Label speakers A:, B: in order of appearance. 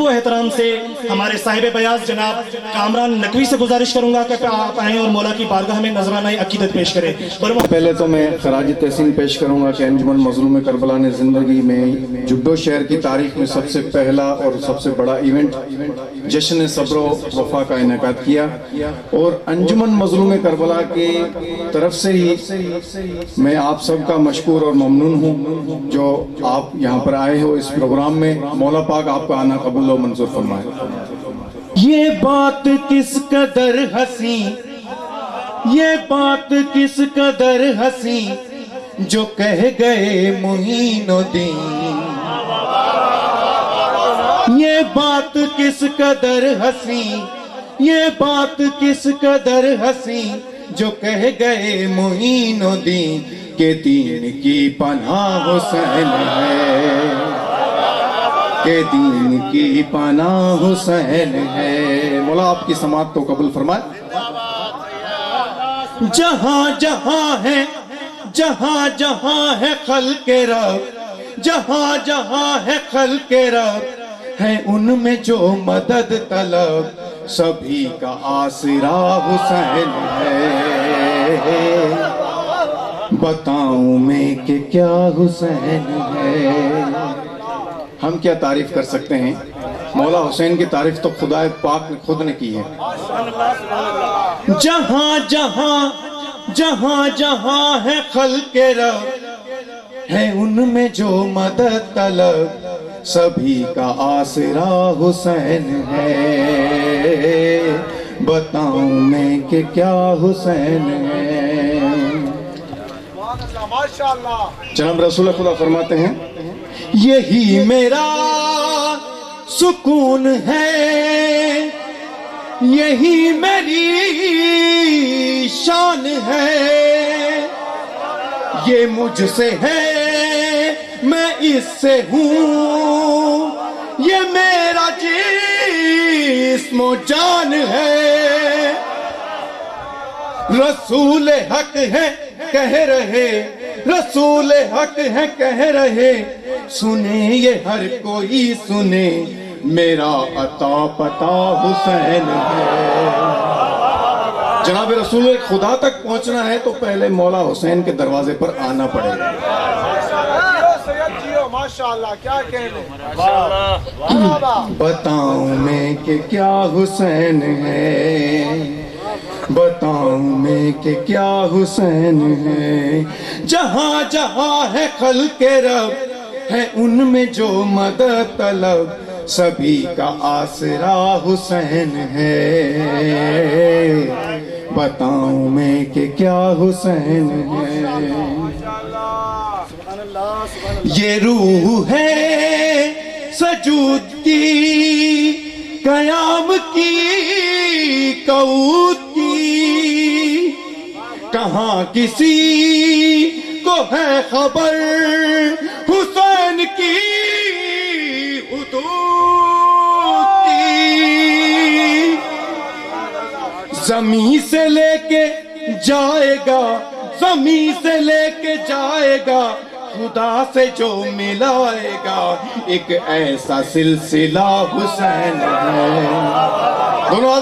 A: و احترام سے ہمارے صاحب بیاض جناب کامران نقوی سے گزارش کروں گا کہ آپ آئیں اور مولا کی بارگاہ میں نذرانہ عقیدت پیش کریں۔
B: پہلے تو میں خراج تحسین پیش کروں گا کہ انجمن مظلوم کربلا نے زندگی میں جڈو شہر کی تاریخ میں سب سے پہلا اور سب سے بڑا ایونٹ جشن صبر و وفا کا انعقاد کیا، اور انجمن مظلوم کربلا کی طرف سے ہی میں آپ سب کا مشکور اور ممنون ہوں جو آپ یہاں پر آئے ہو اس پروگرام میں۔ مولا پاک آپ کا آنا قبول و منظور فرمائے۔
C: یہ بات کس قدر ہنسی، یہ بات کس قدر ہنسی جو کہہ گئے معین الدین، یہ بات کس قدر ہنسی، یہ بات کس قدر ہنسی جو کہہ گئے معین الدین کہ دین کی پناہ حسین ہے، کہ دین کی پناہ حسین ہے۔ مولا آپ کی سماعت کو قبول فرمائے۔ جہاں جہاں ہے، جہاں جہاں ہے خلق رب، جہاں جہاں ہے خلق رب، ہے ان میں جو مدد طلب، سبھی کا آسرا حسین ہے۔ بتاؤں میں کہ کیا حسین ہے۔ ہم کیا تعریف کر سکتے ہیں، مولا حسین کی تعریف تو خدا پاک نے خود نے کی ہے۔ جہاں جہاں جہاں جہاں ہے خلق رب، ہے ان میں جو مدد طلب، سبھی کا آسرا حسین ہے۔ بتاؤں میں کہ کیا حسین ہے۔ جناب رسول خدا فرماتے ہیں یہی میرا سکون ہے، یہی میری شان ہے، یہ مجھ سے ہے میں اس سے ہوں، یہ میرا جسم و جان ہے۔ رسول حق ہے کہہ رہے، رسول حق ہے کہہ رہے، سنے یہ ہر کوئی سنے، میرا عطا پتا حسین ہے۔ جناب رسول خدا تک پہنچنا ہے تو پہلے مولا حسین کے دروازے پر آنا پڑے گا۔
D: ماشاءاللہ کیا کہنے۔
C: بتاؤں میں کہ کیا حسین ہے، بتاؤں میں کہ کیا حسین ہے۔ جہاں جہاں ہے خلق رب، ہے ان میں جو مدد طلب، سبھی کا آسرا حسین ہے۔ بتاؤں میں کہ کیا حسین ہے۔ یہ روح ہے سجود کی، قیام کی، قعود کی، کہاں کسی کو ہے خبر حسین کی حدود کی۔ زمین سے لے کے جائے گا، زمین سے لے کے جائے گا، خدا سے جو ملائے گا، ایک ایسا سلسلہ حسین ہے۔ دونوں